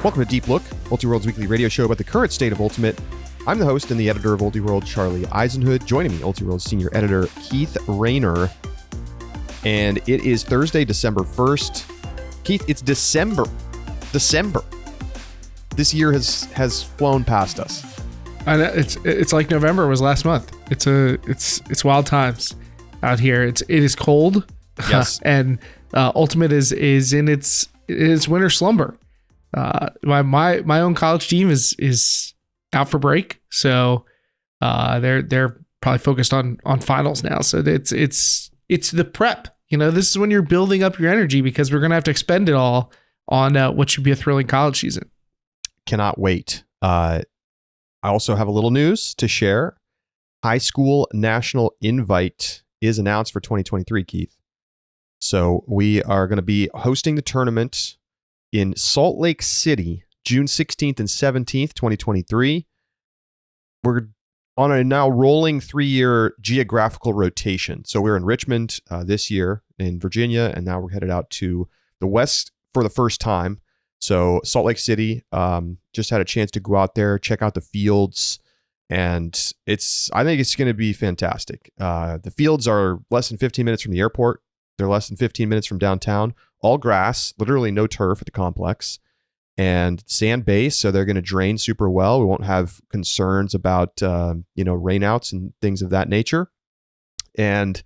Welcome to Deep Look, Ultiworld's weekly radio show about the current state of Ultimate. I'm the host and the editor of Ultiworld, Charlie Eisenhood. Joining me, Ultiworld's senior editor, Keith Rayner. And it is Thursday, December 1st. Keith, it's December. This year has flown past us. I know, it's like November was last month. It's wild times out here. It is cold. Yes. And Ultimate is in its winter slumber. My own college team is out for break, so they're probably focused on finals now. So it's the prep. You know, this is when you're building up your energy because we're gonna have to expend it all on what should be a thrilling college season. Cannot wait. I also have a little news to share. High school national invite is announced for 2023, Keith. So we are going to be hosting the tournament in Salt Lake City, June 16th and 17th, 2023. We're on a now rolling 3-year geographical rotation. So we're in Richmond this year in Virginia, and now we're headed out to the West for the first time. So Salt Lake City, just had a chance to go out there, check out the fields, and I think it's going to be fantastic. The fields are less than 15 minutes from the airport. They're less than 15 minutes from downtown. All grass, literally no turf at the complex, and sand base. So they're going to drain super well. We won't have concerns about rainouts and things of that nature. And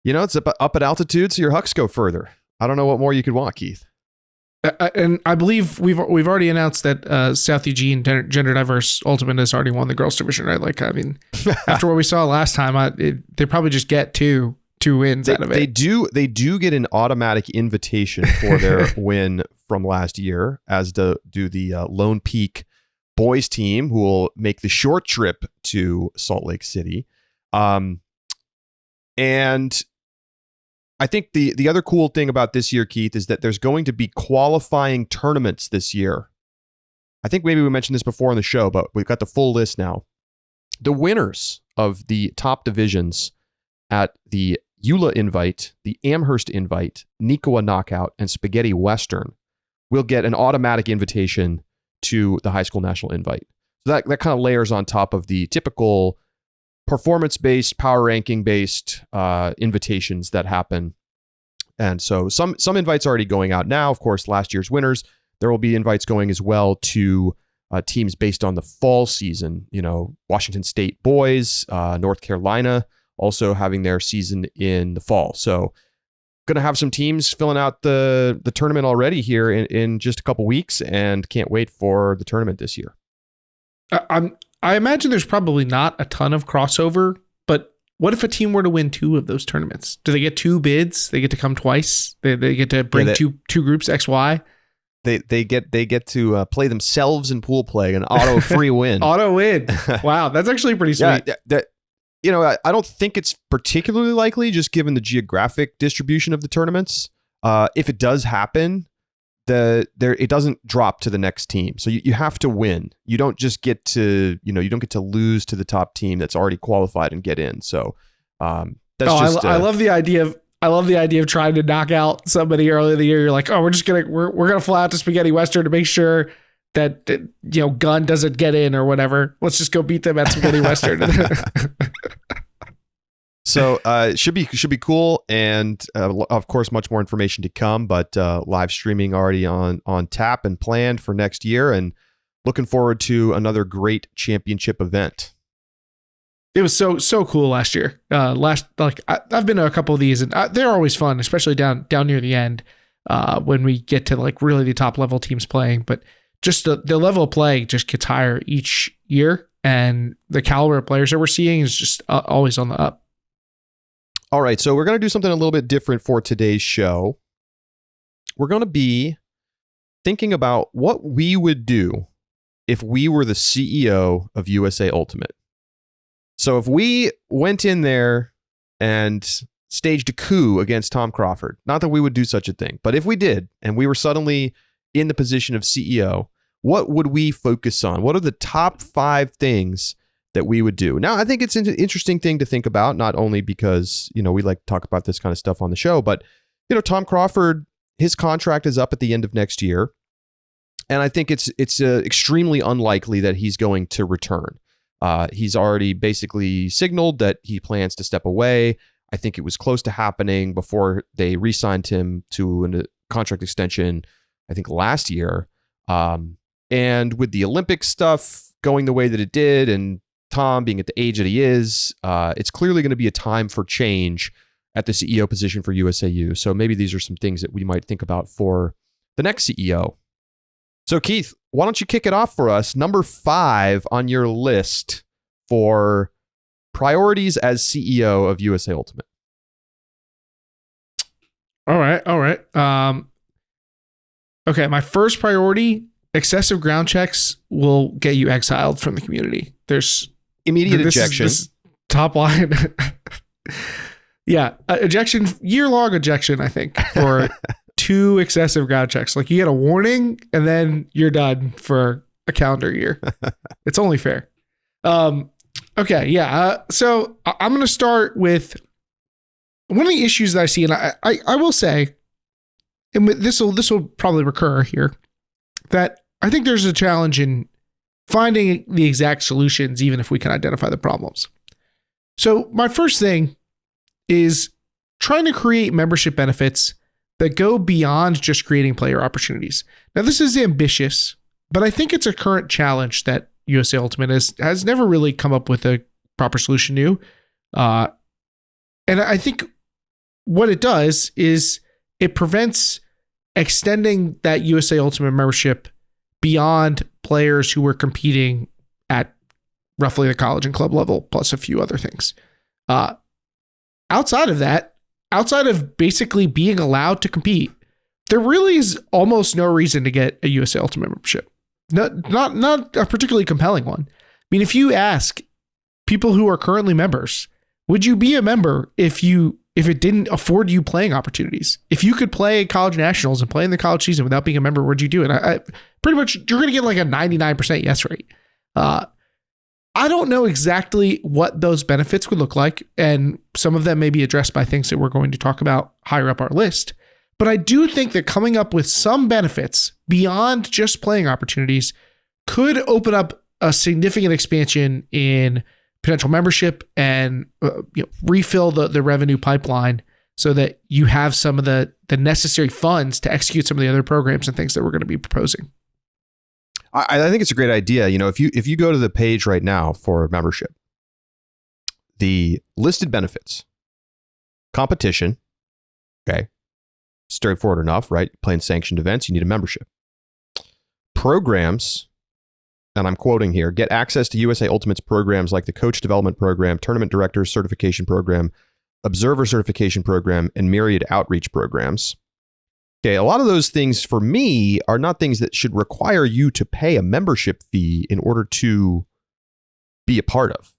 it's up at altitude, so your hucks go further. I don't know what more you could want, Keith. And I believe we've already announced that South Eugene Gender Diverse Ultimate has already won the girls division, right? Like, I mean, after what we saw last time, they probably just get two wins out of it. They do get an automatic invitation for their win from last year, as do the Lone Peak boys team, who will make the short trip to Salt Lake City. And I think the other cool thing about this year, Keith, is that there's going to be qualifying tournaments this year. I think maybe we mentioned this before on the show, but we've got the full list now. The winners of the top divisions at the Eula Invite, the Amherst Invite, Nikoa Knockout, and Spaghetti Western will get an automatic invitation to the High School National Invite. So that kind of layers on top of the typical performance-based, power ranking-based invitations that happen. And so some invites are already going out now. Of course, last year's winners. There will be invites going as well to teams based on the fall season. Washington State boys, North Carolina, also having their season in the fall. So going to have some teams filling out the tournament already here in just a couple weeks, and can't wait for the tournament this year. I imagine there's probably not a ton of crossover, but what if a team were to win 2 of those tournaments? Do they get 2 bids? They get to come twice? They get to bring two groups XY? They get to play themselves in pool play, an auto free win. Auto win. Wow, that's actually pretty sweet. Yeah, I don't think it's particularly likely, just given the geographic distribution of the tournaments. If it does happen, it doesn't drop to the next team. So you have to win. You don't just get to, you don't get to lose to the top team that's already qualified and get in. So I love the idea of trying to knock out somebody early in the year. You're like, oh, we're gonna fly out to Spaghetti Western to make sure that Gunn doesn't get in or whatever. Let's just go beat them at Spaghetti Western. So should be cool, and of course much more information to come, but live streaming already on tap and planned for next year, and looking forward to another great championship event. It was so cool last year. I've been to a couple of these, and they're always fun, especially down near the end when we get to like really the top level teams playing. But just the level of play just gets higher each year, and the caliber of players that we're seeing is just always on the up. All right, so we're going to do something a little bit different for today's show. We're going to be thinking about what we would do if we were the CEO of USA Ultimate. So if we went in there and staged a coup against Tom Crawford, not that we would do such a thing, but if we did, and we were suddenly in the position of CEO, what would we focus on? What are the top 5 things that we would do? Now, I think it's an interesting thing to think about, not only because, we like to talk about this kind of stuff on the show, but, Tom Crawford, his contract is up at the end of next year. And I think it's extremely unlikely that he's going to return. He's already basically signaled that he plans to step away. I think it was close to happening before they re-signed him to a contract extension, I think last year. And with the Olympic stuff going the way that it did, and Tom being at the age that he is, it's clearly going to be a time for change at the CEO position for USAU. So maybe these are some things that we might think about for the next CEO. So Keith, why don't you kick it off for us? Number 5 on your list for priorities as CEO of USA Ultimate. All right. Okay, my first priority, excessive ground checks will get you exiled from the community. There's immediate ejection. This top line. Yeah, ejection, year-long ejection, I think, for 2 excessive ground checks. Like, you get a warning and then you're done for a calendar year. It's only fair. Okay, yeah. So I'm going to start with one of the issues that I see, and I will say, and this will probably recur here, that I think there's a challenge in finding the exact solutions, even if we can identify the problems. So my first thing is trying to create membership benefits that go beyond just creating player opportunities. Now, this is ambitious, but I think it's a current challenge that USA Ultimate has never really come up with a proper solution to. And I think what it does is it prevents extending that USA Ultimate membership beyond players who were competing at roughly the college and club level, plus a few other things. Outside of that, outside of basically being allowed to compete, there really is almost no reason to get a USA Ultimate membership. Not a particularly compelling one. I mean, if you ask people who are currently members, would you be a member if it didn't afford you playing opportunities? If you could play college nationals and play in the college season without being a member, would you do it? I pretty much, you're going to get like a 99% yes rate. I don't know exactly what those benefits would look like, and some of them may be addressed by things that we're going to talk about higher up our list. But I do think that coming up with some benefits beyond just playing opportunities could open up a significant expansion in potential membership and refill the revenue pipeline so that you have some of the necessary funds to execute some of the other programs and things that we're going to be proposing. I think it's a great idea. If you go to the page right now for membership, the listed benefits, competition, okay, straightforward enough, right? Playing sanctioned events, you need a membership. Programs, and I'm quoting here, get access to USA Ultimate's programs like the Coach Development Program, Tournament Directors Certification Program, Observer Certification Program, and myriad outreach programs. Okay, a lot of those things for me are not things that should require you to pay a membership fee in order to be a part of.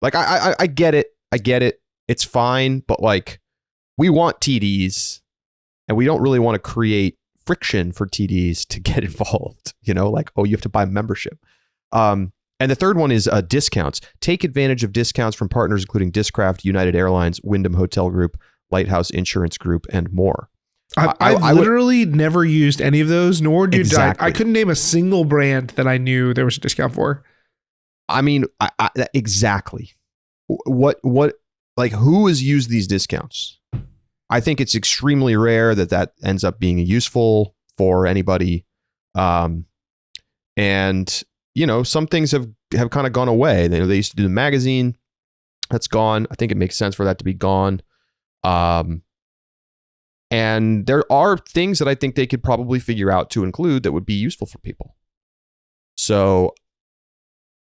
Like, I get it. It's fine, but like, we want TDs and we don't really want to create friction for TDs to get involved, like, oh, you have to buy membership. And the third one is discounts. Take advantage of discounts from partners including Discraft, United Airlines, Wyndham Hotel Group, Lighthouse Insurance Group, and more. I've literally never used any of those, nor did exactly. I couldn't name a single brand that I knew there was a discount for. I mean, exactly. What, like, who has used these discounts? I think it's extremely rare that ends up being useful for anybody. And, some things have kind of gone away. They used to do the magazine. That's gone. I think it makes sense for that to be gone. And there are things that I think they could probably figure out to include that would be useful for people. So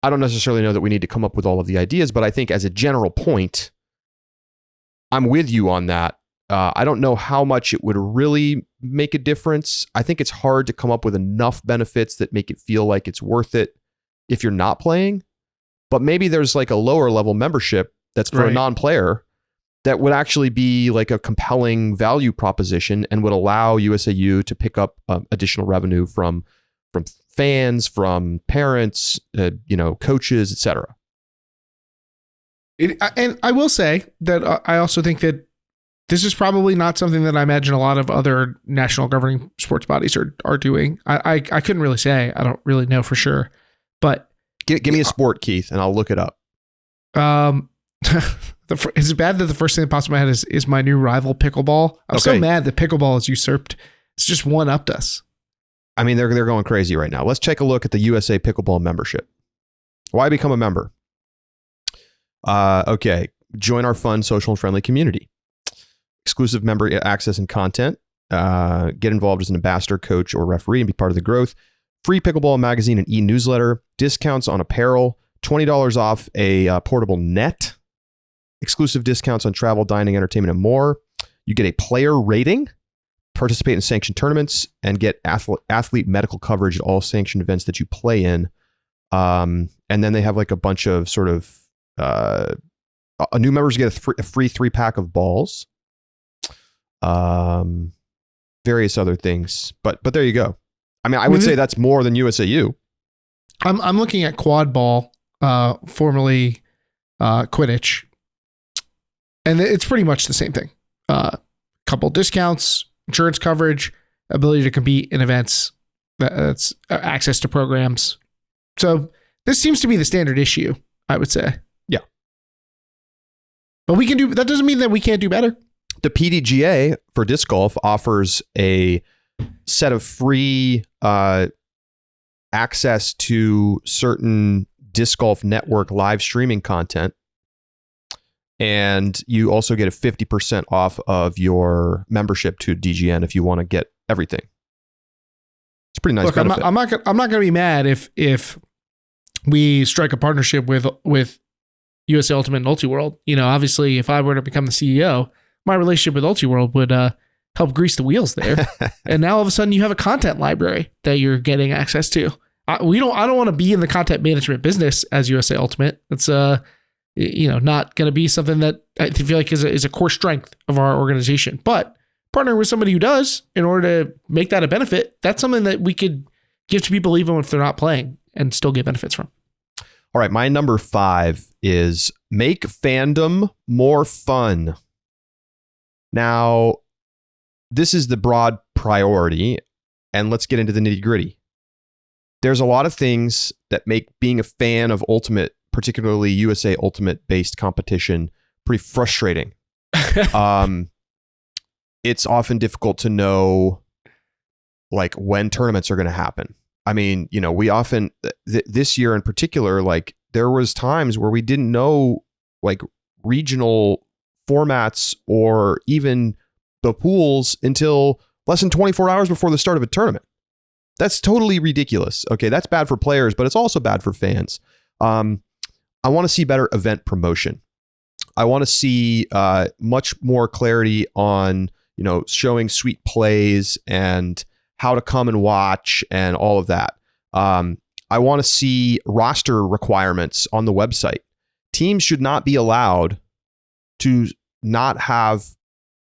I don't necessarily know that we need to come up with all of the ideas, but I think as a general point, I'm with you on that. I don't know how much it would really make a difference. I think it's hard to come up with enough benefits that make it feel like it's worth it if you're not playing. But maybe there's like a lower level membership that's for a non-player that would actually be like a compelling value proposition and would allow USAU to pick up additional revenue from fans, from parents, coaches, etc. And I will say that I also think that this is probably not something that I imagine a lot of other national governing sports bodies are doing. I couldn't really say. I don't really know for sure. But give me a sport, Keith, and I'll look it up. Is it bad that the first thing that pops in my head is my new rival pickleball? I'm so mad that pickleball is usurped. It's just one-upped us. I mean, they're going crazy right now. Let's take a look at the USA Pickleball membership. Why become a member? Okay. Join our fun, social, and friendly community. Exclusive member access and content. Get involved as an ambassador, coach, or referee and be part of the growth. Free pickleball magazine and e-newsletter. Discounts on apparel. $20 off a portable net. Exclusive discounts on travel, dining, entertainment, and more. You get a player rating. Participate in sanctioned tournaments and get athlete medical coverage at all sanctioned events that you play in. And then they have like a bunch of sort of new members get a free 3-pack of balls. Various other things, but there you go. I mean, I would say that's more than USAU. I'm looking at quad ball, formerly Quidditch, and it's pretty much the same thing. Couple discounts, insurance coverage, ability to compete in events, that's access to programs. So this seems to be the standard issue, I would say. Yeah. But that doesn't mean that we can't do better. The PDGA for disc golf offers a set of free access to certain disc golf network live streaming content. And you also get a 50% off of your membership to DGN if you want to get everything. It's a pretty nice benefit. I'm not going to be mad if we strike a partnership with USA Ultimate and Ultiworld. You know, obviously, if I were to become the CEO, my relationship with Ultiworld would help grease the wheels there. And now all of a sudden, you have a content library that you're getting access to. I don't want to be in the content management business as USA Ultimate. It's not going to be something that I feel like is a core strength of our organization. But partnering with somebody who does in order to make that a benefit, that's something that we could give to people even if they're not playing and still get benefits from. All right, my number 5 is make fandom more fun. Now, this is the broad priority, and let's get into the nitty-gritty. There's a lot of things that make being a fan of Ultimate, particularly USA Ultimate-based competition, pretty frustrating. It's often difficult to know, like, when tournaments are going to happen. I mean, you know, we often, this year in particular, like, there was times where we didn't know, like, regional formats or even the pools until less than 24 hours before the start of a tournament. That's totally ridiculous. Okay, that's bad for players, but it's also bad for fans. I want to see better event promotion. I want to see much more clarity on, you know, showing sweet plays and how to come and watch and all of that. I want to see roster requirements on the website. Teams should not be allowed to not have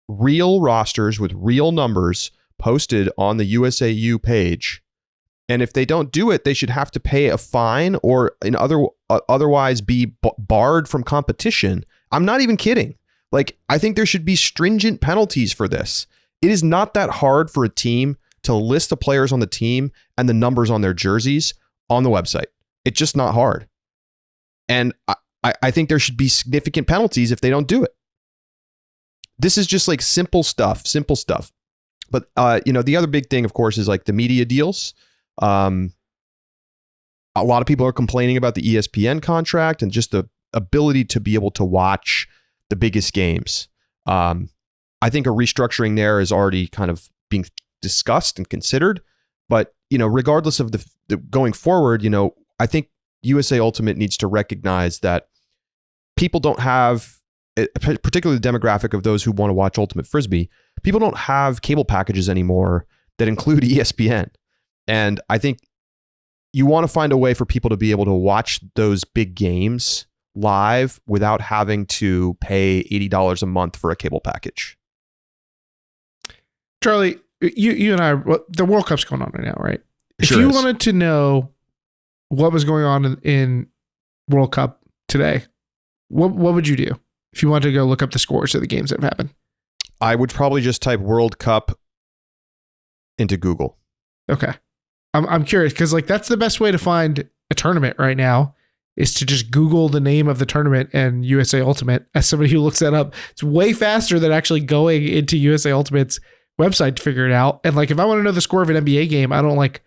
real rosters with real numbers posted on the USAU page. And if they don't do it, they should have to pay a fine or otherwise be barred from competition. I'm not even kidding. Like, I think there should be stringent penalties for this. It is not that hard for a team to list the players on the team and the numbers on their jerseys on the website. It's just not hard. And I think there should be significant penalties if they don't do it. This is just like simple stuff. But, the other big thing, of course, is like the media deals. A lot of people are complaining about the ESPN contract and just the ability to be able to watch the biggest games. I think a restructuring there is already kind of being discussed and considered. But, you know, regardless of the going forward, you know, I think USA Ultimate needs to recognize that people don't have, particularly the demographic of those who want to watch Ultimate Frisbee, people don't have cable packages anymore that include ESPN. And I think you want to find a way for people to be able to watch those big games live without having to pay $80 a month for a cable package. Charlie, you and I, the World Cup's going on right now, right? Sure if you is. wanted to know what was going on in World Cup today, what would you do if you wanted to go look up the scores of the games that have happened? I would probably just type World Cup into Google. Okay. I'm curious because like that's the best way to find a tournament right now is to just Google the name of the tournament and USA Ultimate. As somebody who looks that up, it's way faster than actually going into USA Ultimate's website to figure it out. And like if I want to know the score of an NBA game, I don't like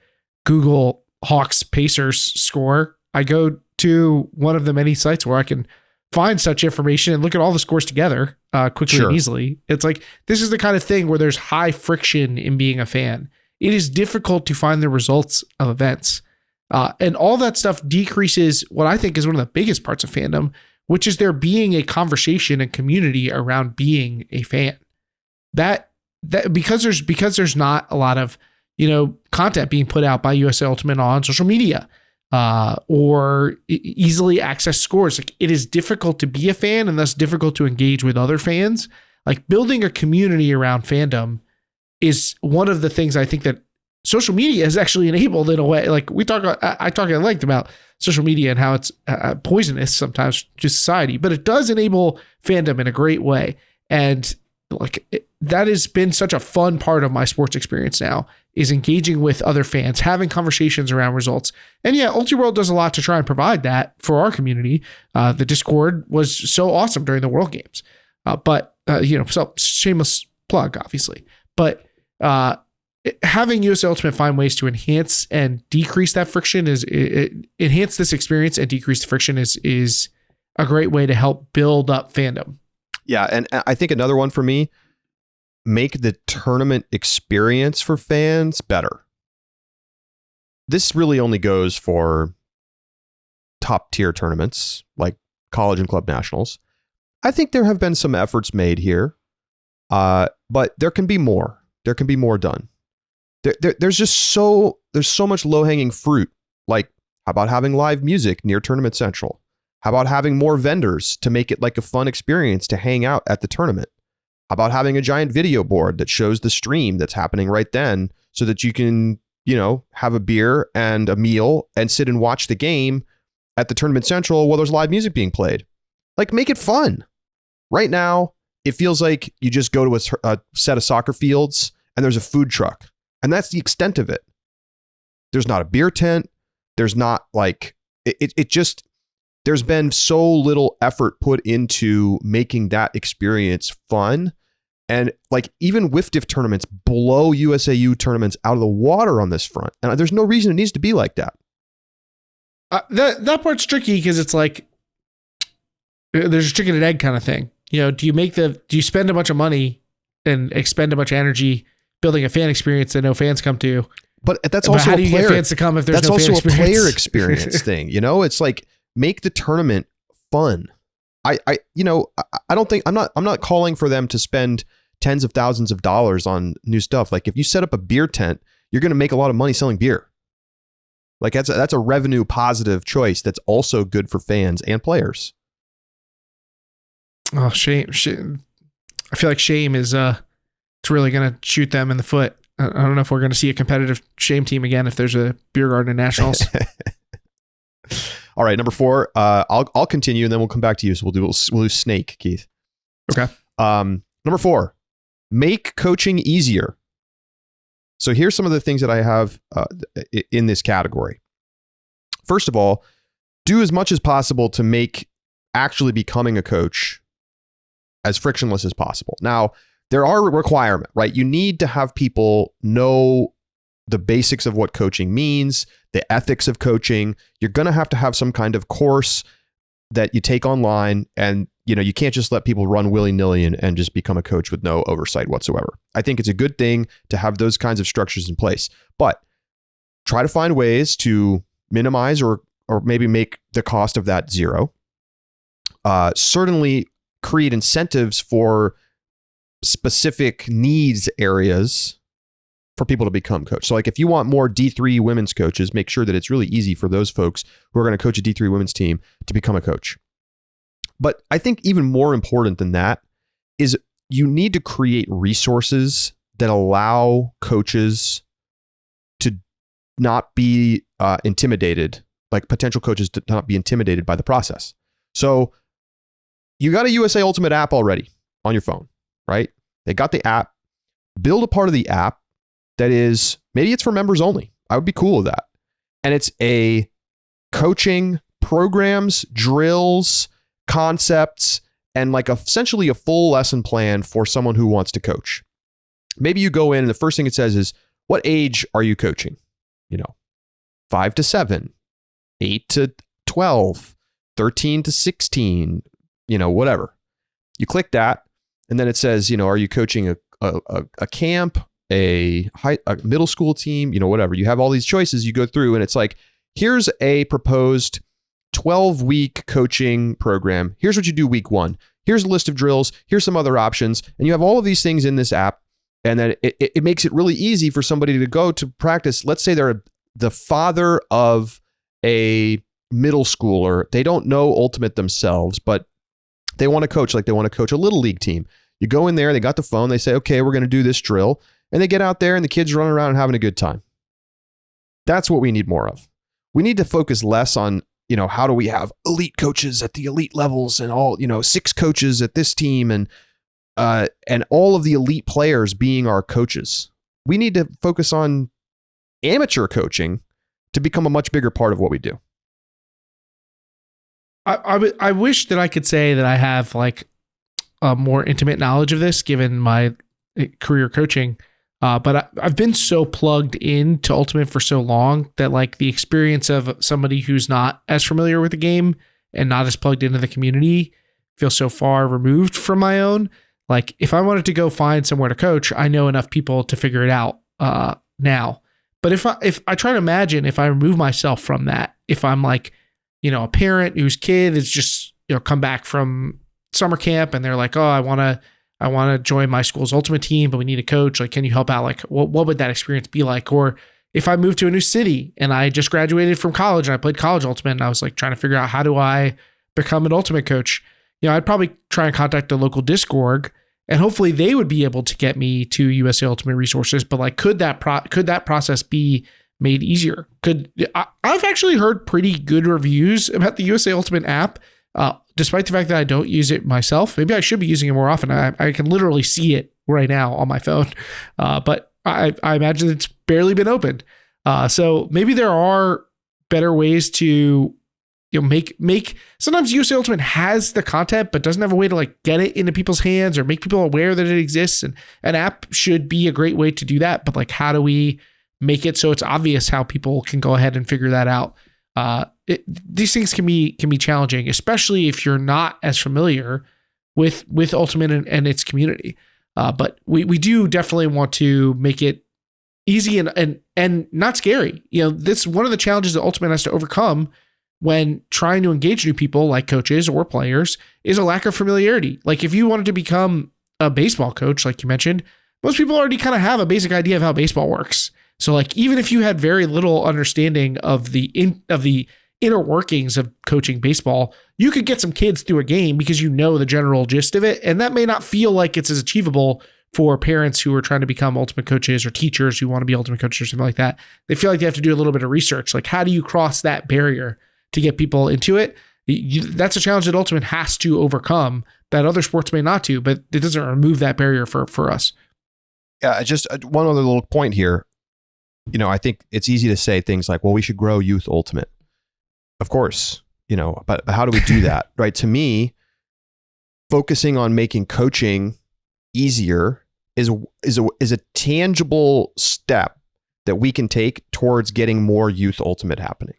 Google Hawks Pacers score. I go to one of the many sites where I can find such information and look at all the scores together quickly and easily. It's like this is the kind of thing where there's high friction in being a fan. It is difficult to find the results of events. And all that stuff decreases what I think is one of the biggest parts of fandom, which is there being a conversation and community around being a fan. That because there's not a lot of, content being put out by USA Ultimate on social media or easily accessed scores. Like it is difficult to be a fan and thus difficult to engage with other fans. Like building a community around fandom is one of the things I think that social media has actually enabled in a way. Like I talk at length about social media and how it's poisonous sometimes to society, but it does enable fandom in a great way. And that has been such a fun part of my sports experience now is engaging with other fans, having conversations around results. And yeah, Ultiworld does a lot to try and provide that for our community. The Discord was so awesome during the World Games. So shameless plug, obviously. But having USA Ultimate find ways to enhance and decrease that friction enhance this experience and decrease the friction is a great way to help build up fandom. Yeah, and I think another one for me, make the tournament experience for fans better. This really only goes for top tier tournaments like college and club nationals. I think there have been some efforts made here, but there can be more. There can be more done. There's so much low hanging fruit. Like, how about having live music near Tournament Central? How about having more vendors to make it like a fun experience to hang out at the tournament? How about having a giant video board that shows the stream that's happening right then so that you can, have a beer and a meal and sit and watch the game at the Tournament Central while there's live music being played? Like, make it fun. Right now, it feels like you just go to a set of soccer fields and there's a food truck. And that's the extent of it. There's not a beer tent. There's not like, there's been so little effort put into making that experience fun. And like even WIFDIF tournaments blow USAU tournaments out of the water on this front. And there's no reason it needs to be like that. That part's tricky because it's like, there's a chicken and egg kind of thing. Do you spend a bunch of money and expend a bunch of energy building a fan experience that no fans come to? But that's also how do you get fans to come if there's no fan experience? That's also a player experience thing. It's like, make the tournament fun. I don't think I'm not calling for them to spend tens of thousands of dollars on new stuff. Like if you set up a beer tent, you're going to make a lot of money selling beer. Like that's a revenue positive choice that's also good for fans and players. Oh, shame. I feel like shame is it's really going to shoot them in the foot. I don't know if we're going to see a competitive shame team again if there's a beer garden nationals. All right, number 4. I'll continue and then we'll come back to you. So we'll do snake, Keith. Okay. Number 4, make coaching easier. So here's some of the things that I have in this category. First of all, do as much as possible to make actually becoming a coach as frictionless as possible. Now, there are requirements, right? You need to have people know the basics of what coaching means, the ethics of coaching. You're going to have some kind of course that you take online, and you can't just let people run willy-nilly and just become a coach with no oversight whatsoever. I think it's a good thing to have those kinds of structures in place, but try to find ways to minimize or maybe make the cost of that zero. Certainly create incentives for specific needs areas for people to become coach. So like if you want more D3 women's coaches, make sure that it's really easy for those folks who are going to coach a D3 women's team to become a coach. But I think even more important than that is you need to create resources that allow coaches to not be intimidated, like potential coaches to not be intimidated by the process. So you got a USA Ultimate app already on your phone, right? They got the app, build a part of the app that is, maybe it's for members only. I would be cool with that. And it's a coaching programs, drills, concepts, and like essentially a full lesson plan for someone who wants to coach. Maybe you go in and the first thing it says is, what age are you coaching? 5 to 7, 8 to 12, 13 to 16, whatever. You click that, and then it says, are you coaching a camp, a middle school team, whatever. You have all these choices you go through, and it's like, here's a proposed 12-week coaching program. Here's what you do week 1. Here's a list of drills. Here's some other options. And you have all of these things in this app. And then it makes it really easy for somebody to go to practice. Let's say they're the father of a middle schooler. They don't know Ultimate themselves, but they want to coach, like they want to coach a little league team. You go in there, they got the phone, they say, okay, we're going to do this drill. And they get out there and the kids running around and having a good time. That's what we need more of. We need to focus less on, how do we have elite coaches at the elite levels and all, 6 coaches at this team and all of the elite players being our coaches. We need to focus on amateur coaching to become a much bigger part of what we do. I wish that I could say that I have like a more intimate knowledge of this given my career coaching. But I've been so plugged into Ultimate for so long that like the experience of somebody who's not as familiar with the game and not as plugged into the community feels so far removed from my own. Like if I wanted to go find somewhere to coach, I know enough people to figure it out now. But if I try to imagine if I remove myself from that, if I'm like, a parent whose kid is just, come back from summer camp and they're like, oh, I want to join my school's Ultimate team, but we need a coach. Like, can you help out? Like, what would that experience be like? Or if I moved to a new city and I just graduated from college and I played college Ultimate and I was like trying to figure out how do I become an Ultimate coach? I'd probably try and contact a local disc org and hopefully they would be able to get me to USAU Ultimate resources. But like, could that process be made easier? I've actually heard pretty good reviews about the USA Ultimate app, despite the fact that I don't use it myself. Maybe I should be using it more often. I can literally see it right now on my phone, but I imagine it's barely been opened. So maybe there are better ways to make. Sometimes USA Ultimate has the content, but doesn't have a way to like get it into people's hands or make people aware that it exists. And an app should be a great way to do that. But like, how do we make it so it's obvious how people can go ahead and figure that out? These things can be challenging, especially if you're not as familiar with Ultimate and its community. But we do definitely want to make it easy and not scary. This one of the challenges that Ultimate has to overcome when trying to engage new people like coaches or players is a lack of familiarity. Like if you wanted to become a baseball coach, like you mentioned, most people already kind of have a basic idea of how baseball works. So like, even if you had very little understanding of the inner workings of coaching baseball, you could get some kids through a game because the general gist of it. And that may not feel like it's as achievable for parents who are trying to become Ultimate coaches or teachers who want to be Ultimate coaches or something like that. They feel like they have to do a little bit of research. Like, how do you cross that barrier to get people into it? That's a challenge that Ultimate has to overcome that other sports may not do, but it doesn't remove that barrier for us. Yeah, just one other little point here. I think it's easy to say things like, well, we should grow youth Ultimate. Of course, but how do we do that? Right. To me, focusing on making coaching easier is a tangible step that we can take towards getting more youth Ultimate happening.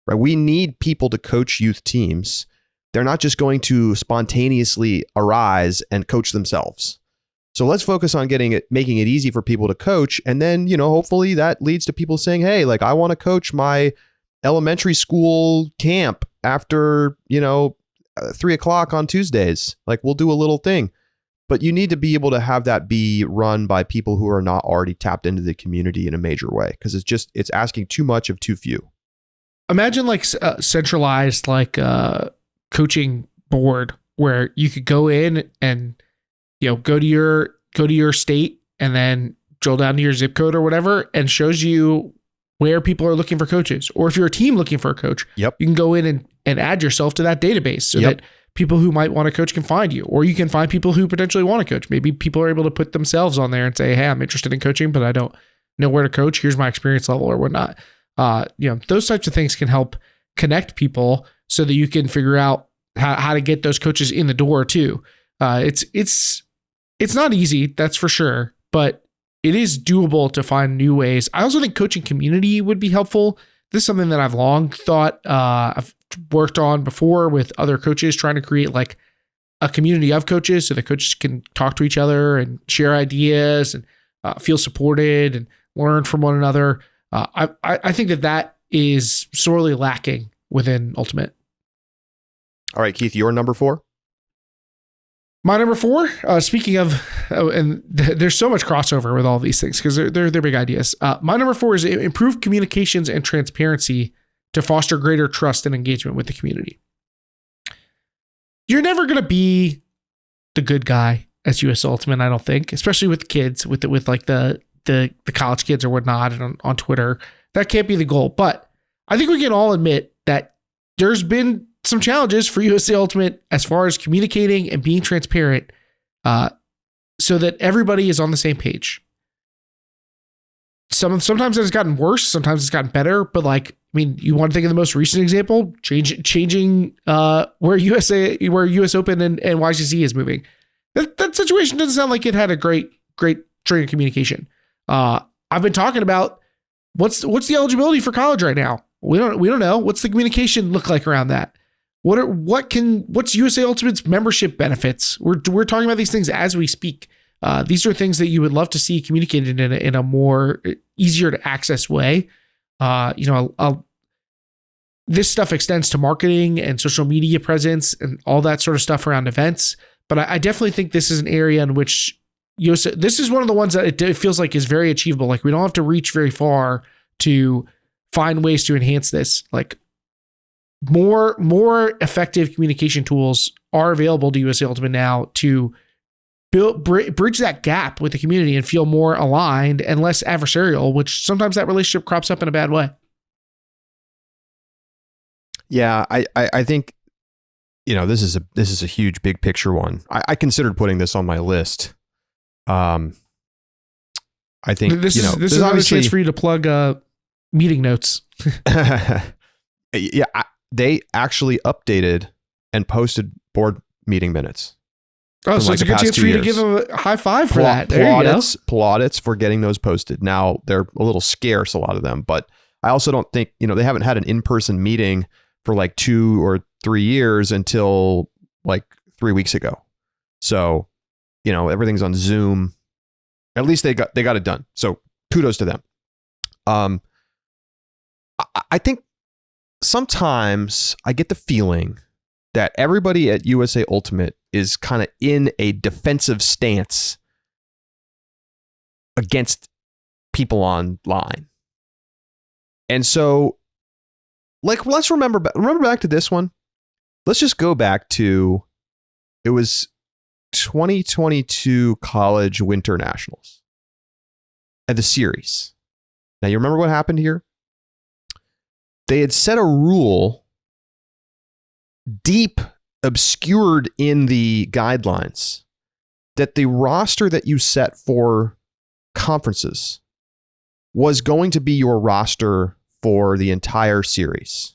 Right. We need people to coach youth teams. They're not just going to spontaneously arise and coach themselves. So let's focus on making it easy for people to coach. And then, hopefully that leads to people saying, hey, like I want to coach my elementary school camp after, 3:00 on Tuesdays. Like we'll do a little thing, but you need to be able to have that be run by people who are not already tapped into the community in a major way. Cause it's asking too much of too few. Imagine like centralized, like coaching board where you could go in and, go to your state and then drill down to your zip code or whatever and shows you where people are looking for coaches. Or if you're a team looking for a coach, you can go in and add yourself to that database so that people who might want to coach can find you, or you can find people who potentially want to coach. Maybe people are able to put themselves on there and say, hey, I'm interested in coaching, but I don't know where to coach. Here's my experience level or whatnot. Those types of things can help connect people so that you can figure out how to get those coaches in the door too. It's not easy, that's for sure, but it is doable to find new ways. I also think coaching community would be helpful. This is something that I've long thought I've worked on before with other coaches, trying to create like a community of coaches so the coaches can talk to each other and share ideas and feel supported and learn from one another. I think that is sorely lacking within Ultimate. All right, Keith, your number 4? My number 4, speaking of, there's so much crossover with all these things because they're big ideas. My number 4 is improve communications and transparency to foster greater trust and engagement with the community. You're never going to be the good guy as US Ultimate, I don't think, especially with kids, with like the college kids or whatnot and on Twitter. That can't be the goal. But I think we can all admit that there's been some challenges for USA Ultimate as far as communicating and being transparent so that everybody is on the same page. Sometimes it's gotten worse, sometimes it's gotten better, but like, I mean, you want to think of the most recent example, changing where US Open and YCC is moving. That situation doesn't sound like it had a great train of communication. I've been talking about what's the eligibility for college right now. We don't know. What's the communication look like around that? What's USA Ultimate's membership benefits? We're talking about these things as we speak. These are things that you would love to see communicated in a more easier to access way. This stuff extends to marketing and social media presence and all that sort of stuff around events. But I definitely think this is an area in which this is one of the ones that it feels like is very achievable. Like we don't have to reach very far to find ways to enhance this. Like more effective communication tools are available to USA Ultimate now to bridge that gap with the community and feel more aligned and less adversarial, which sometimes that relationship crops up in a bad way. Yeah, I think, this is a huge big picture one. I considered putting this on my list. I think this is another chance for you to plug meeting notes. Yeah, they actually updated and posted board meeting minutes. Oh, so it's a good chance for you to give them a high five for that. Plaudits for getting those posted. Now they're a little scarce, a lot of them, but I also don't think, they haven't had an in-person meeting for like 2 or 3 years until like 3 weeks ago. So, everything's on Zoom. At least they got it done. So kudos to them. I think sometimes I get the feeling that everybody at USA Ultimate is kind of in a defensive stance against people online. And so, like, let's remember back to this one. Let's just go back to, it was 2022 College Winter Nationals and the series. Now, you remember what happened here? They had set a rule deep obscured in the guidelines that the roster that you set for conferences was going to be your roster for the entire series.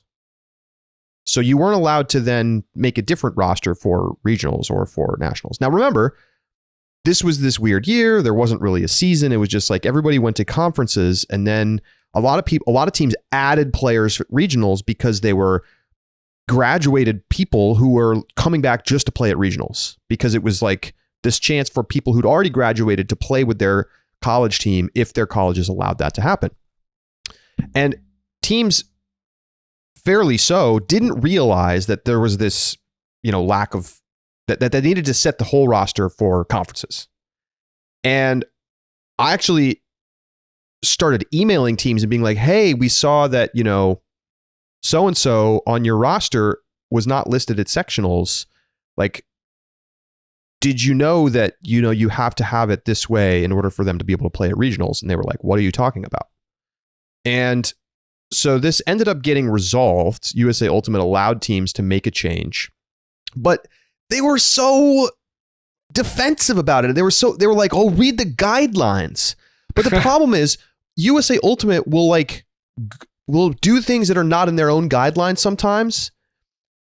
So you weren't allowed to then make a different roster for regionals or for nationals. Now, remember, this was this weird year. There wasn't really a season. It was just like everybody went to conferences, and then a lot of teams added players for regionals because they were graduated people who were coming back just to play at regionals, because it was like this chance for people who'd already graduated to play with their college team if their colleges allowed that to happen. And teams, fairly so, didn't realize that there was this, lack of that they needed to set the whole roster for conferences. And I actually started emailing teams and being like, hey, we saw that, so-and-so on your roster was not listed at sectionals. Like, did you know that, you have to have it this way in order for them to be able to play at regionals? And they were like, what are you talking about? And so this ended up getting resolved. USA Ultimate allowed teams to make a change but they were so defensive about it. They were like, oh, read the guidelines. But the problem is USA Ultimate will do things that are not in their own guidelines sometimes.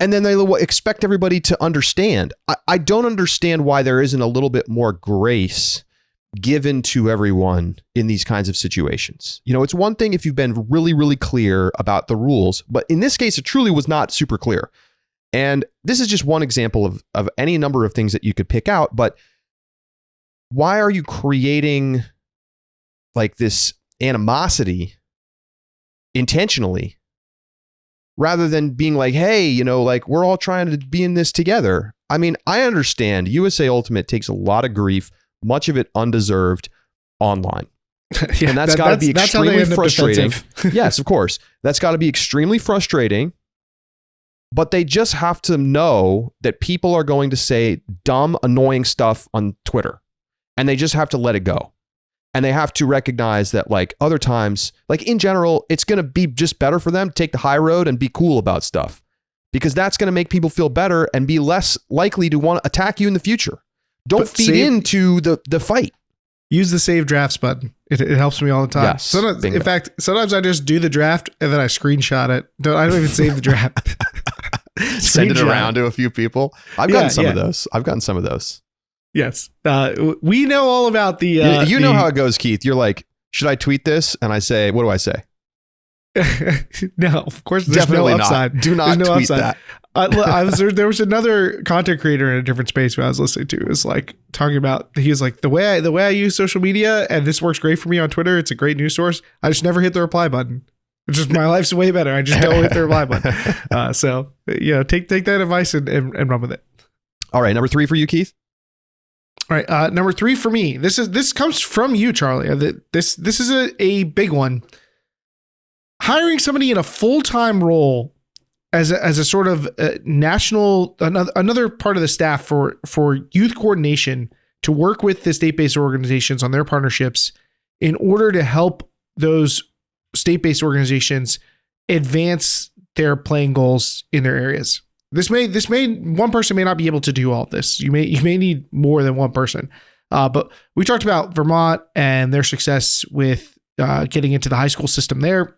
And then they expect everybody to understand. I don't understand why there isn't a little bit more grace given to everyone in these kinds of situations. You know, it's one thing if you've been really, really clear about the rules, but in this case, it truly was not super clear. And this is just one example of any number of things that you could pick out. But why are you creating like this animosity intentionally rather than being like, hey, you know, like we're all trying to be in this together? I mean, I understand USA Ultimate takes a lot of grief, much of it undeserved, online. Yeah, and that's got to be extremely frustrating. Yes, of course. That's got to be extremely frustrating. But they just have to know that people are going to say dumb, annoying stuff on Twitter. And they just have to let it go. And they have to recognize that like other times, like in general, it's going to be just better for them to take the high road and be cool about stuff. Because that's going to make people feel better and be less likely to want to attack you in the future. Don't feed into the fight. Use the save drafts button. It helps me all the time. Yes, sometimes, in fact, sometimes I just do the draft and then I screenshot it. I don't even save the draft. Send it around to a few people. I've gotten some of those. Yes. We know all about the... you know how it goes, Keith. You're like, should I tweet this? And I say, what do I say? No, of course there's Definitely no upside. Not. Do not no tweet upside. that. There was another content creator in a different space who I was listening to. It was like talking about, he was like, the way I use social media, and this works great for me on Twitter. It's a great news source. I just never hit the reply button. It's just my life's way better. I just don't hit the reply button. So you know, take that advice and run with it. All right, number 3 for you, Keith. All right, number 3 for me. This comes from you, Charlie. This is a big one. Hiring somebody in a full-time role as a sort of national, another part of the staff for youth coordination to work with the state-based organizations on their partnerships in order to help those state-based organizations advance their playing goals in their areas. This may one person may not be able to do all of this. You may need more than one person. But we talked about Vermont and their success with getting into the high school system there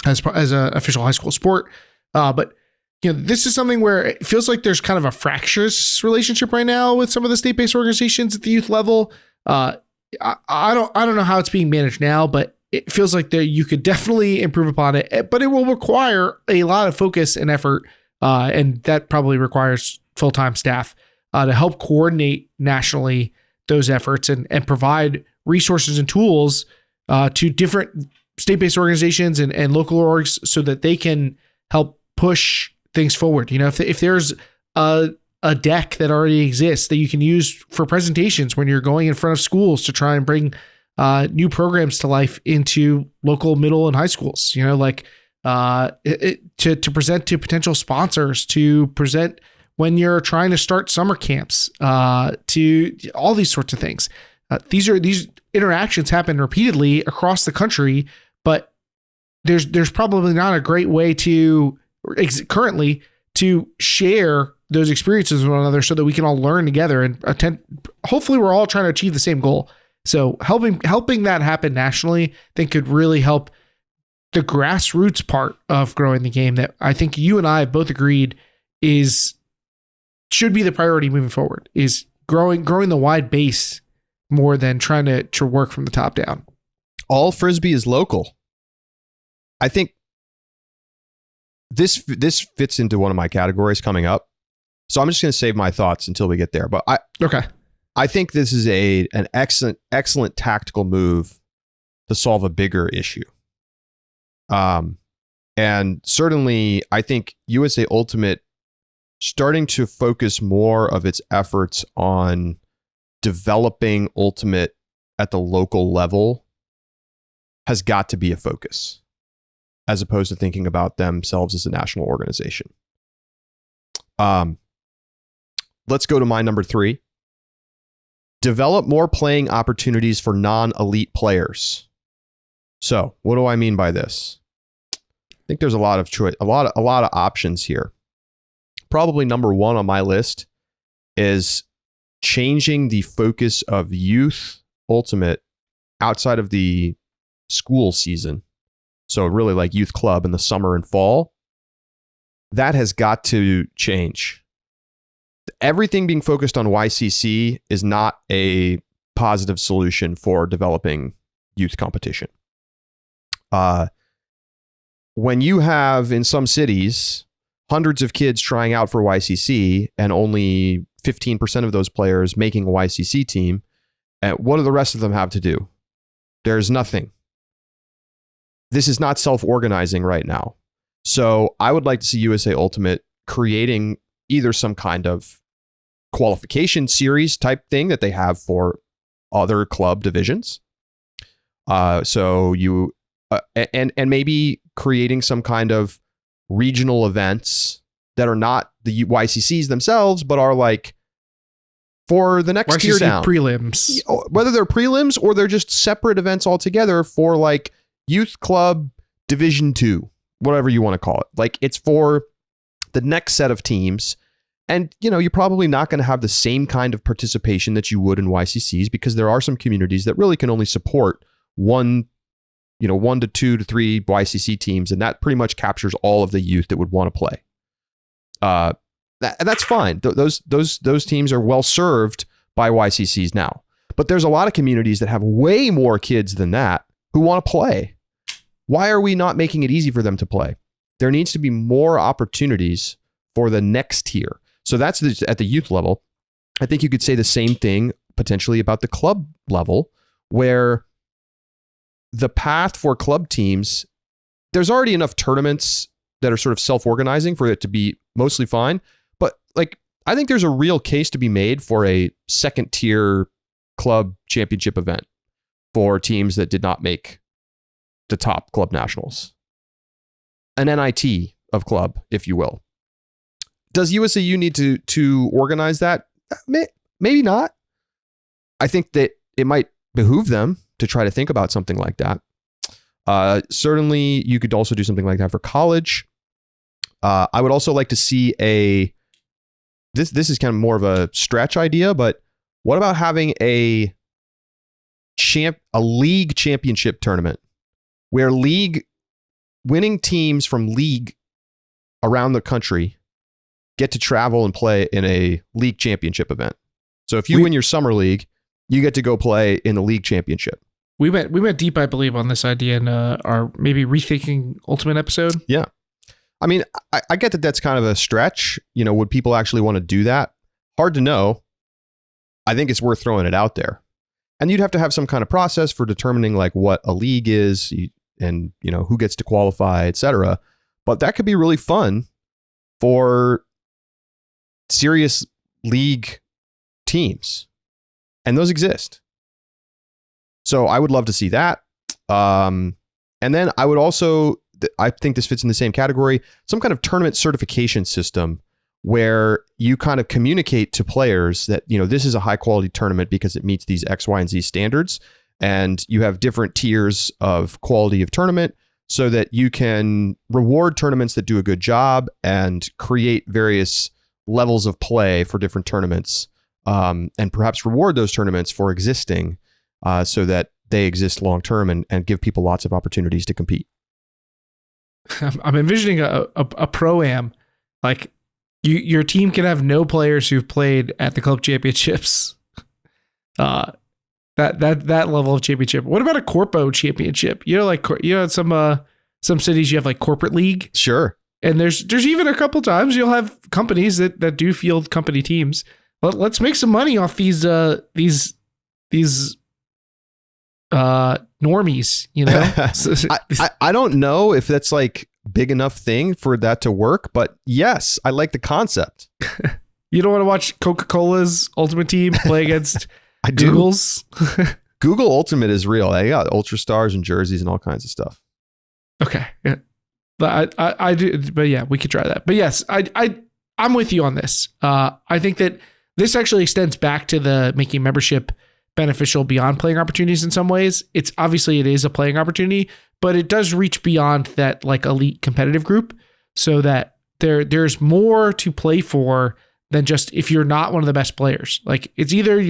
as an official high school sport. But you know, this is something where it feels like there's kind of a fractious relationship right now with some of the state-based organizations at the youth level. I don't know how it's being managed now, but it feels like you could definitely improve upon it. But it will require a lot of focus and effort, and that probably requires full-time staff to help coordinate nationally those efforts and provide resources and tools to different state-based organizations and local orgs so that they can help push things forward. You know, if there's a deck that already exists that you can use for presentations when you're going in front of schools to try and bring new programs to life into local middle and high schools, you know, like to present to potential sponsors, to present when you're trying to start summer camps, to all these sorts of things. These interactions happen repeatedly across the country, but there's probably not a great way to currently to share those experiences with one another so that we can all learn together and attend. Hopefully we're all trying to achieve the same goal. So helping that happen nationally, I think could really help the grassroots part of growing the game that I think you and I have both agreed should be the priority moving forward, is growing the wide base more than trying to work from the top down. All Frisbee is local. I think this fits into one of my categories coming up. So I'm just going to save my thoughts until we get there. But I think this is an excellent tactical move to solve a bigger issue. And certainly I think USA Ultimate starting to focus more of its efforts on developing Ultimate at the local level has got to be a focus, as opposed to thinking about themselves as a national organization. Let's go to my number 3. Develop more playing opportunities for non-elite players. So, what do I mean by this? I think there's a lot of choice, a lot of options here. probably number one on my list is changing the focus of youth ultimate outside of the school season. So really like youth club in the summer and fall. That has got to change. Everything being focused on YCC is not a positive solution for developing youth competition. When you have in some cities hundreds of kids trying out for YCC and only 15% of those players making a YCC team, what do the rest of them have to do? There's nothing. This is not self-organizing right now. So I would like to see USA Ultimate creating either some kind of qualification series type thing that they have for other club divisions. So you and maybe creating some kind of regional events that are not the YCCs themselves, but are like for the next tier down. Prelims. Whether they're prelims or they're just separate events altogether for like youth club division 2, whatever you want to call it. Like it's for the next set of teams. And, you know, you're probably not going to have the same kind of participation that you would in YCCs because there are some communities that really can only support one to 2 to 3 YCC teams. And that pretty much captures all of the youth that would want to play. That's fine. Those teams are well served by YCCs now. But there's a lot of communities that have way more kids than that who want to play. Why are we not making it easy for them to play? There needs to be more opportunities for the next tier. So that's at the youth level. I think you could say the same thing potentially about the club level, where the path for club teams, there's already enough tournaments that are sort of self-organizing for it to be mostly fine. But like, I think there's a real case to be made for a second tier club championship event for teams that did not make the top club nationals. An NIT of club, if you will. Does USAU need to organize that? Maybe not. I think that it might behoove them to try to think about something like that. Certainly, you could also do something like that for college. I would also like to see this is kind of more of a stretch idea, but what about having a league championship tournament where league winning teams from league around the country get to travel and play in a league championship event. So if you win your summer league, you get to go play in the league championship. We went deep, I believe, on this idea in our maybe Rethinking Ultimate episode. Yeah. I mean, I get that that's kind of a stretch. You know, would people actually want to do that? Hard to know. I think it's worth throwing it out there. And you'd have to have some kind of process for determining like what a league is and, you know, who gets to qualify, etc. But that could be really fun for serious league teams. And those exist. So I would love to see that. And then I would also, I think this fits in the same category, some kind of tournament certification system where you kind of communicate to players that, you know, this is a high quality tournament because it meets these X, Y, and Z standards. And you have different tiers of quality of tournament so that you can reward tournaments that do a good job and create various levels of play for different tournaments, and perhaps reward those tournaments for existing so that they exist long term and give people lots of opportunities to compete. I'm envisioning a pro-am, like your team can have no players who've played at the club championships. That level of championship. What about a corpo championship? You know, like some cities you have like corporate league. Sure. And there's even a couple times you'll have companies that do field company teams. Let's make some money off these normies, you know. I don't know if that's like big enough thing for that to work, but yes, I like the concept. You don't want to watch Coca-Cola's Ultimate Team play against Google's? Google Ultimate is real. They got Ultra Stars and jerseys and all kinds of stuff. Okay. Yeah. But I do, but yeah, we could try that. But yes, I'm with you on this. I think that this actually extends back to the making membership beneficial beyond playing opportunities in some ways. It is a playing opportunity, but it does reach beyond that like elite competitive group so that there's more to play for than just if you're not one of the best players. Like it's either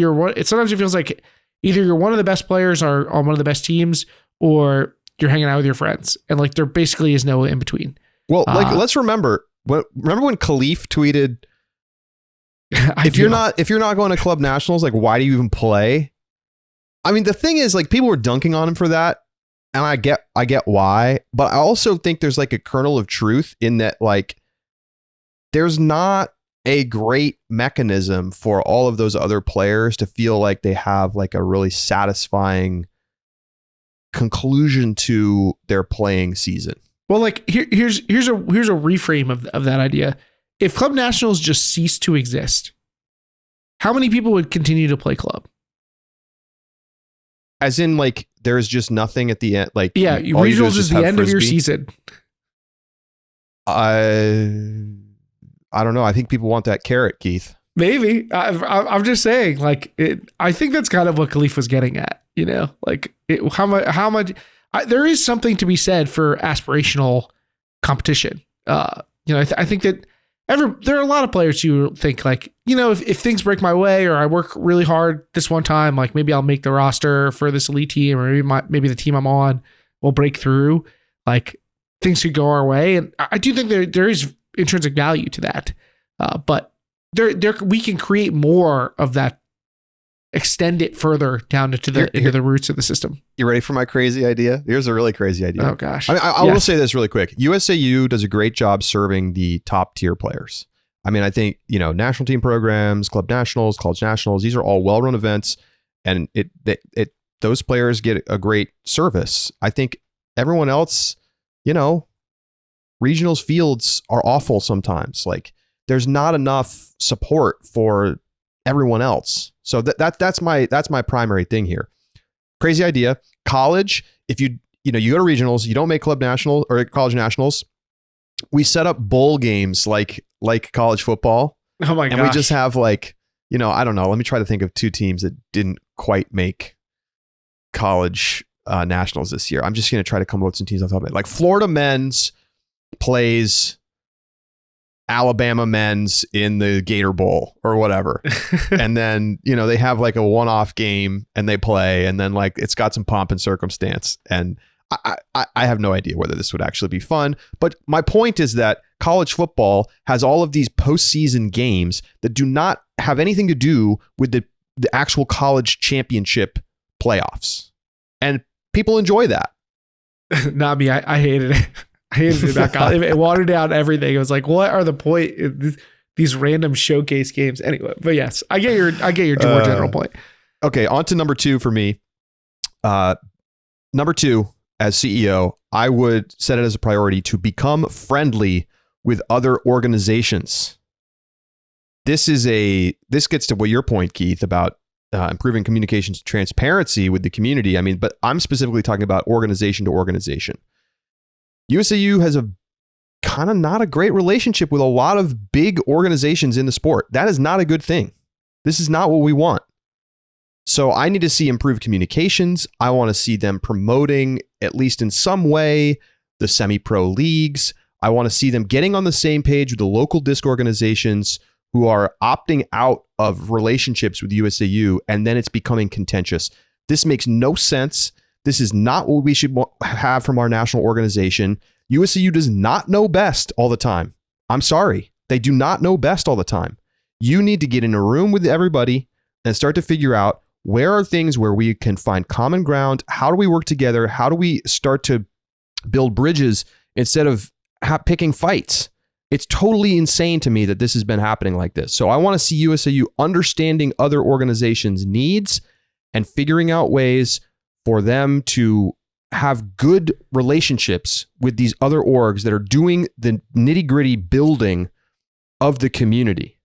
sometimes it feels like either you're one of the best players or on one of the best teams, or you're hanging out with your friends, and like there basically is no in between. Well, like let's remember when Khalif tweeted, if you're not going to club nationals, like why do you even play? I mean, the thing is, like, people were dunking on him for that, and I get why, but I also think there's like a kernel of truth in that, like, there's not a great mechanism for all of those other players to feel like they have like a really satisfying conclusion to their playing season. Well, like here's a reframe of that idea. If club nationals just cease to exist, how many people would continue to play club? As in, like, there's just nothing at the end. Like, yeah, regionals is the end of your season. I don't know. I think people want that carrot, Keith. Maybe. I'm just saying, like, I think that's kind of what Khalif was getting at. You know, like how much. There is something to be said for aspirational competition. You know, I think that there are a lot of players who think like, you know, if things break my way or I work really hard this one time, like maybe I'll make the roster for this elite team, or maybe the team I'm on will break through. Like things could go our way, and I do think there is intrinsic value to that. But we can create more of that. Extend it further down into the roots of the system. You ready for my crazy idea? Here's a really crazy idea. Oh gosh. I will say this really quick. USAU does a great job serving the top tier players. I mean, I think, you know, national team programs, club nationals, college nationals, these are all well-run events, and those players get a great service. I think everyone else, you know, regionals fields are awful sometimes. Like there's not enough support for everyone else. So that's my primary thing here. Crazy idea. College, if you go to regionals, you don't make club national or college nationals. We set up bowl games like college football. Oh my gosh. And we just have like, you know, I don't know. Let me try to think of two teams that didn't quite make college nationals this year. I'm just going to try to come up with some teams off the top of it. Like Florida men's plays Alabama men's in the Gator Bowl or whatever. And then, you know, they have like a one-off game and they play, and then like it's got some pomp and circumstance. And I have no idea whether this would actually be fun. But my point is that college football has all of these postseason games that do not have anything to do with the actual college championship playoffs. And people enjoy that. Not me. I hated it. I hated it about college. It watered down everything. It was like, what are the point? These random showcase games. Anyway, but yes, I get your more general point. Okay, on to number 2 for me. Number 2, as CEO, I would set it as a priority to become friendly with other organizations. This gets to what your point, Keith, about improving communications and transparency with the community. I mean, but I'm specifically talking about organization to organization. USAU has a kind of not a great relationship with a lot of big organizations in the sport. That is not a good thing. This is not what we want. So I need to see improved communications. I want to see them promoting, at least in some way, the semi-pro leagues. I want to see them getting on the same page with the local disc organizations who are opting out of relationships with USAU, and then it's becoming contentious. This makes no sense. This is not what we should have from our national organization. USAU does not know best all the time. I'm sorry. They do not know best all the time. You need to get in a room with everybody and start to figure out where are things where we can find common ground. How do we work together? How do we start to build bridges instead of picking fights? It's totally insane to me that this has been happening like this. So I want to see USAU understanding other organizations' needs and figuring out ways for them to have good relationships with these other orgs that are doing the nitty-gritty building of the community.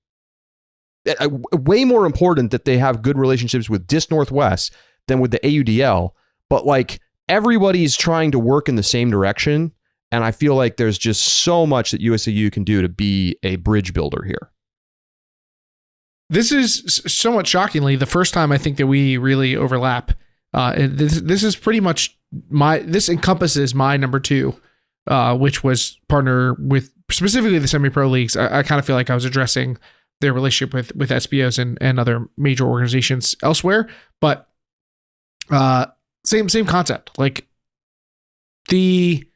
Way more important that they have good relationships with Disc Northwest than with the AUDL, but like everybody's trying to work in the same direction, and I feel like there's just so much that USAU can do to be a bridge builder here. This is somewhat shockingly the first time I think that we really overlap. This is pretty much this encompasses my number 2, which was partner with specifically the semi-pro leagues, I kind of feel like I was addressing their relationship with SBOs and other major organizations elsewhere. But same concept. Like the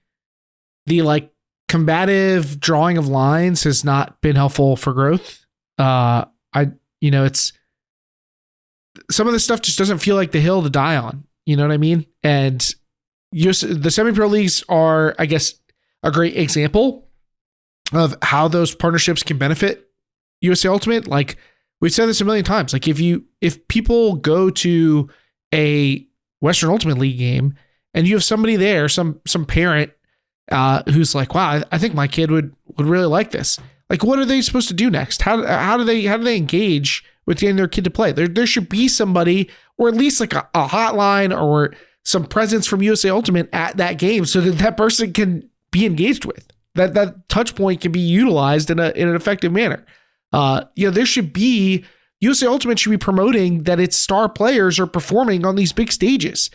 like combative drawing of lines has not been helpful for growth. It's some of this stuff just doesn't feel like the hill to die on. You know what I mean? And the semi-pro leagues are, I guess, a great example of how those partnerships can benefit USA Ultimate. Like we've said this a million times. Like if people go to a Western Ultimate League game and you have somebody there, some parent who's like, wow, I think my kid would really like this. Like, what are they supposed to do next? How do they engage with getting their kid to play? There should be somebody, or at least like a hotline or some presence from USA Ultimate at that game, so that person can be engaged with. That touch point can be utilized in an effective manner. There should be, USA Ultimate should be promoting that its star players are performing on these big stages.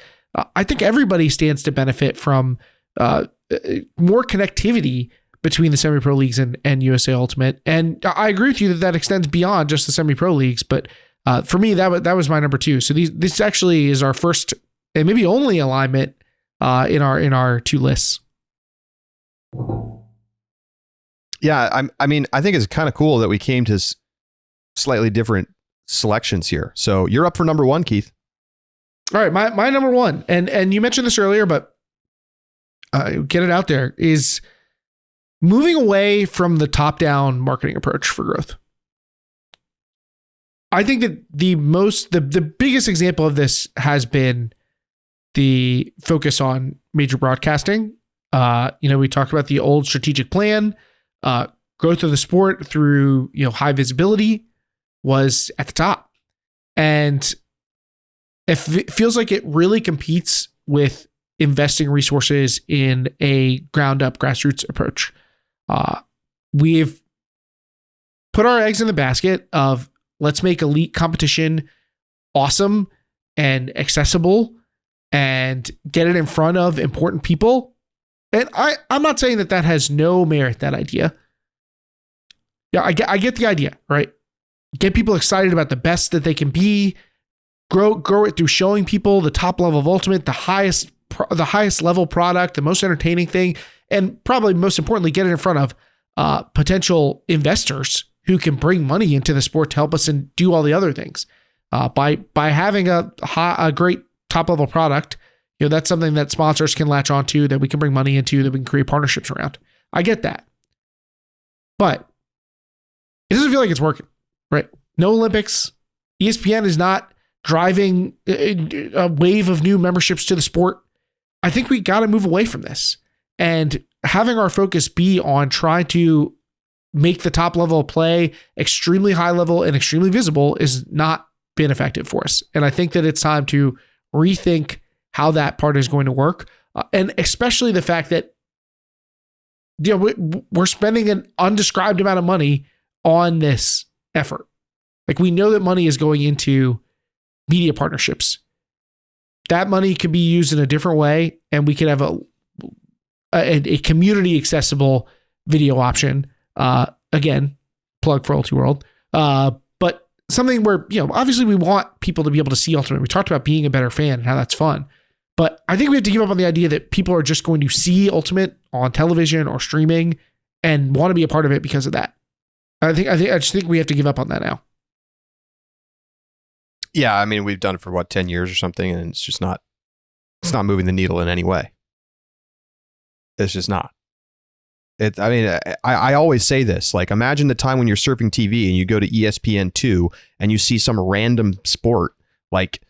I think everybody stands to benefit from more connectivity between the semi-pro leagues and USA Ultimate. And I agree with you that extends beyond just the semi-pro leagues. But for me, that was my number 2. So this actually is our first and maybe only alignment in our 2 lists. Yeah, I think it's kind of cool that we came to slightly different selections here. So you're up for number 1, Keith. All right, my number 1, and you mentioned this earlier, but get it out there, is moving away from the top-down marketing approach for growth. I think that the biggest example of this has been the focus on major broadcasting. We talked about the old strategic plan. Growth of the sport through high visibility was at the top, and it feels like it really competes with investing resources in a ground up grassroots approach. We've put our eggs in the basket of let's make elite competition awesome and accessible and get it in front of important people. And I'm not saying that has no merit, that idea. Yeah, I get the idea, right? Get people excited about the best that they can be, grow it through showing people the top level of Ultimate, the highest level product, the most entertaining thing, and probably most importantly, get it in front of potential investors who can bring money into the sport to help us and do all the other things. By having a great top level product, that's something that sponsors can latch onto, that we can bring money into, that we can create partnerships around. I get that, but it doesn't feel like it's working, right? No Olympics. ESPN is not driving a wave of new memberships to the sport. I think we got to move away from this and having our focus be on trying to make the top level of play extremely high level and extremely visible is not been effective for us. And I think that it's time to rethink how that part is going to work. And especially the fact that we're spending an undescribed amount of money on this effort. Like, we know that money is going into media partnerships. That money could be used in a different way, and we could have a community accessible video option. Again, plug for Ultiworld. But something where, obviously we want people to be able to see Ultimate. We talked about being a better fan and how that's fun. But I think we have to give up on the idea that people are just going to see Ultimate on television or streaming and want to be a part of it because of that. I just think we have to give up on that now. Yeah, I mean, we've done it for 10 years or something, and it's not moving the needle in any way. It's just not. I always say this, like, imagine the time when you're surfing TV and you go to ESPN2 and you see some random sport, like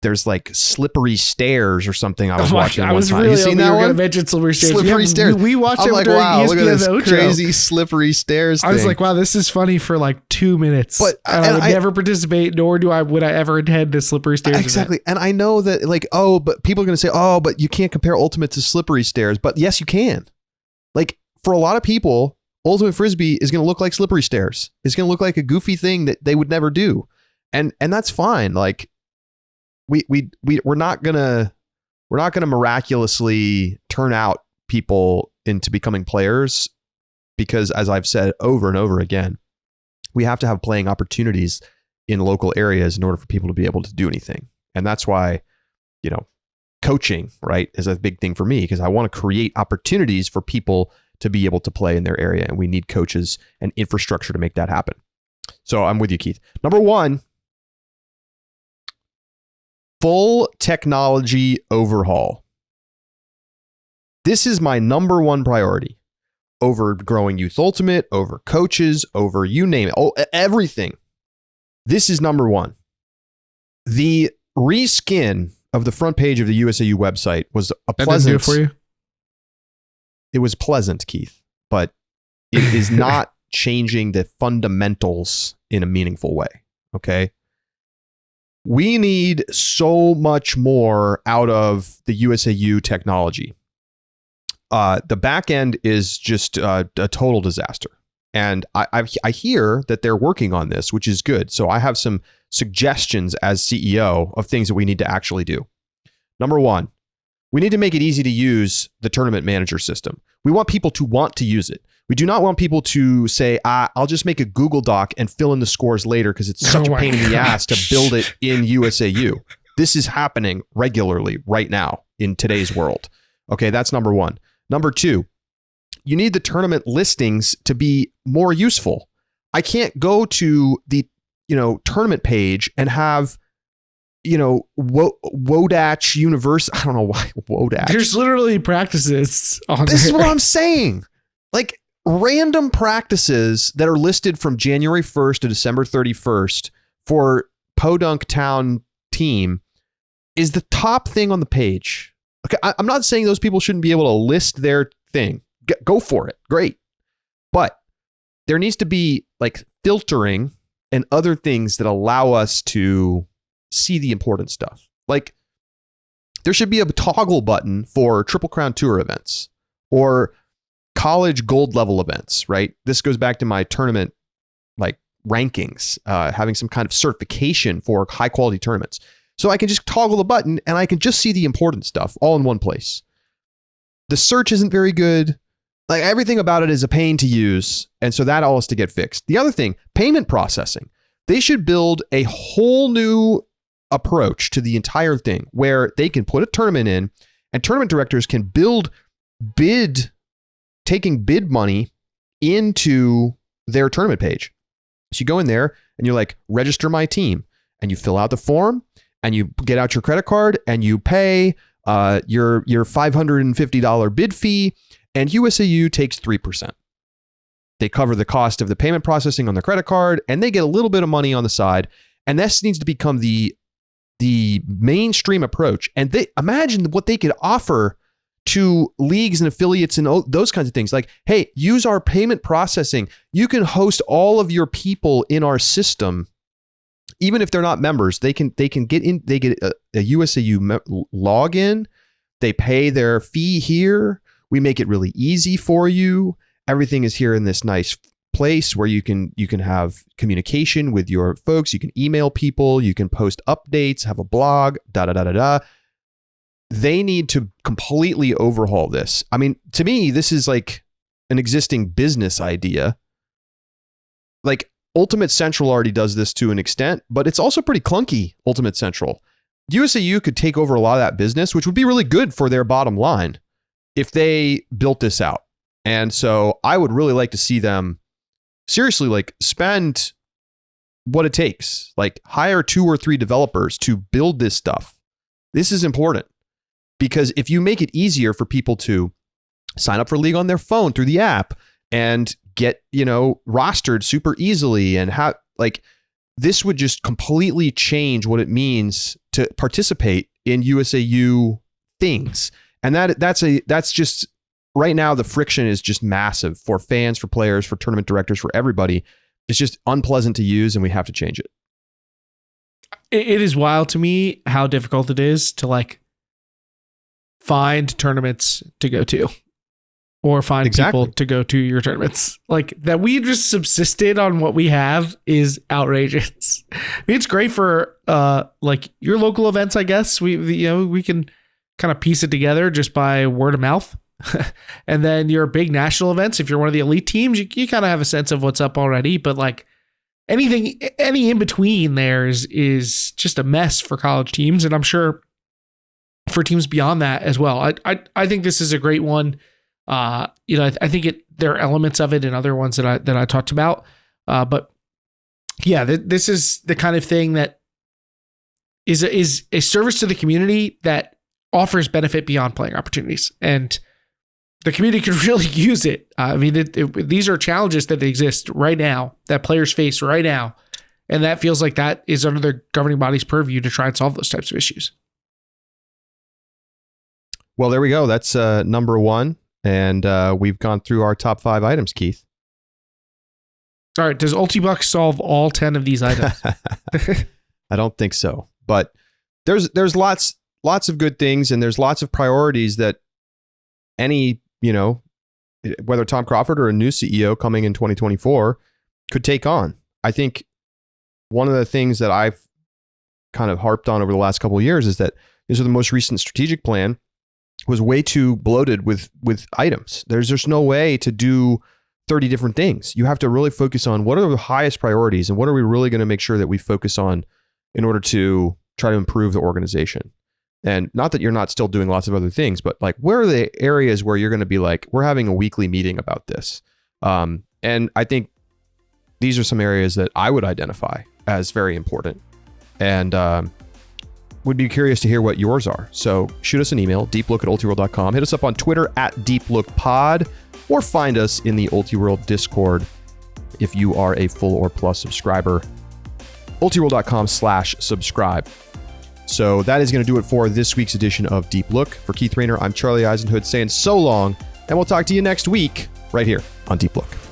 there's like slippery stairs or something. I was watching one time. Really you seen that one? Gonna mention slippery stairs. Slippery stairs. We watched I'm it like, during wow, ESPN look at this Ocho. crazy slippery stairs thing. I was like, wow, this is funny for like 2 minutes. But I would never participate, nor would I ever attend the slippery stairs. Exactly. Event. And I know that, like, but people are going to say, but you can't compare Ultimate to slippery stairs. But yes, you can. Like, for a lot of people, Ultimate Frisbee is going to look like slippery stairs. It's going to look like a goofy thing that they would never do. And that's fine. Like, we're not gonna miraculously turn out people into becoming players because as I've said over and over again, we have to have playing opportunities in local areas in order for people to be able to do anything. And that's why, coaching, right, is a big thing for me, because I want to create opportunities for people to be able to play in their area. And we need coaches and infrastructure to make that happen. So I'm with you, Keith. Number 1, full technology overhaul. This is my number 1 priority over growing Youth Ultimate, over coaches, over you name it, everything. This is number 1. The reskin of the front page of the USAU website was a pleasant. That didn't do it for you? It was pleasant, Keith, but it is not changing the fundamentals in a meaningful way. Okay. We need so much more out of the USAU technology. The back end is just a total disaster. And I hear that they're working on this, which is good. So I have some suggestions as CEO of things that we need to actually do. Number 1, we need to make it easy to use the tournament manager system. We want people to want to use it. We do not want people to say, I'll just make a Google Doc and fill in the scores later because it's such a pain in the ass to build it in USAU. This is happening regularly right now in today's world. Okay, that's number 1. Number 2, you need the tournament listings to be more useful. I can't go to the tournament page and have Wodach University. I don't know why Wodach. There's literally practices on this. There. Is what I'm saying. Like random practices that are listed from January 1st to December 31st for Podunk Town team is the top thing on the page. Okay, I'm not saying those people shouldn't be able to list their thing. Go for it. Great. But there needs to be like filtering and other things that allow us to see the important stuff. Like there should be a toggle button for Triple Crown Tour events or college gold level events, right? This goes back to my tournament like rankings, having some kind of certification for high quality tournaments. So I can just toggle the button and I can just see the important stuff all in one place. The search isn't very good. Like everything about it is a pain to use. And so that all has to get fixed. The other thing, payment processing. They should build a whole new approach to the entire thing where they can put a tournament in and tournament directors can taking bid money into their tournament page. So you go in there and you're like, register my team, and you fill out the form and you get out your credit card and you pay your $550 bid fee, and USAU takes 3%. They cover the cost of the payment processing on the credit card, and they get a little bit of money on the side. And this needs to become the mainstream approach. And they imagine what they could offer to leagues and affiliates and those kinds of things. Like, hey, use our payment processing. You can host all of your people in our system, even if they're not members. They can get in. They get a USAU login. They pay their fee here. We make it really easy for you. Everything is here in this nice place where you can have communication with your folks. You can email people. You can post updates, have a blog, They need to completely overhaul this. I mean, to me, this is like an existing business idea. Like Ultimate Central already does this to an extent, but it's also pretty clunky, Ultimate Central. USAU could take over a lot of that business, which would be really good for their bottom line if they built this out. And so I would really like to see them seriously like spend what it takes, like hire 2 or 3 developers to build this stuff. This is important because if you make it easier for people to sign up for League on their phone through the app and get, rostered super easily and have like, this would just completely change what it means to participate in USAU things. And that's just right now, the friction is just massive for fans, for players, for tournament directors, for everybody. It's just unpleasant to use and we have to change it. It is wild to me how difficult it is to like find tournaments to go to or find people to go to your tournaments. Like that we just subsisted on what we have is outrageous. I mean, it's great for like your local events, I guess. We can kind of piece it together just by word of mouth. And then your big national events, if you're one of the elite teams, you kind of have a sense of what's up already. But like any in between there is just a mess for college teams. And I'm sure for teams beyond that as well. I think this is a great one. I think there are elements of it and other ones that I talked about. But yeah, this is the kind of thing that is a service to the community that offers benefit beyond playing opportunities, and the community could really use it. I mean, these are challenges that exist right now that players face right now, and that feels like that is under the governing body's purview to try and solve those types of issues. Well, there we go. That's number one, and we've gone through our top 5 items, Keith. All right, does UltiBucks solve all 10 of these items? I don't think so, but there's lots of good things, and there's lots of priorities that any, whether Tom Crawford or a new CEO coming in 2024 could take on. I think one of the things that I've kind of harped on over the last couple of years is that the most recent strategic plan was way too bloated with items. There's just no way to do 30 different things. You have to really focus on what are the highest priorities and what are we really going to make sure that we focus on in order to try to improve the organization. And not that you're not still doing lots of other things, but like, where are the areas where you're going to be like, we're having a weekly meeting about this? And I think these are some areas that I would identify as very important, and would be curious to hear what yours are. So shoot us an email, deeplook@ultiworld.com. Hit us up on Twitter @deeplookpod, or find us in the Ultiworld Discord if you are a full or plus subscriber. ultiworld.com/subscribe. So that is going to do it for this week's edition of Deep Look. For Keith Rayner, I'm Charlie Eisenhood saying so long, and we'll talk to you next week right here on Deep Look.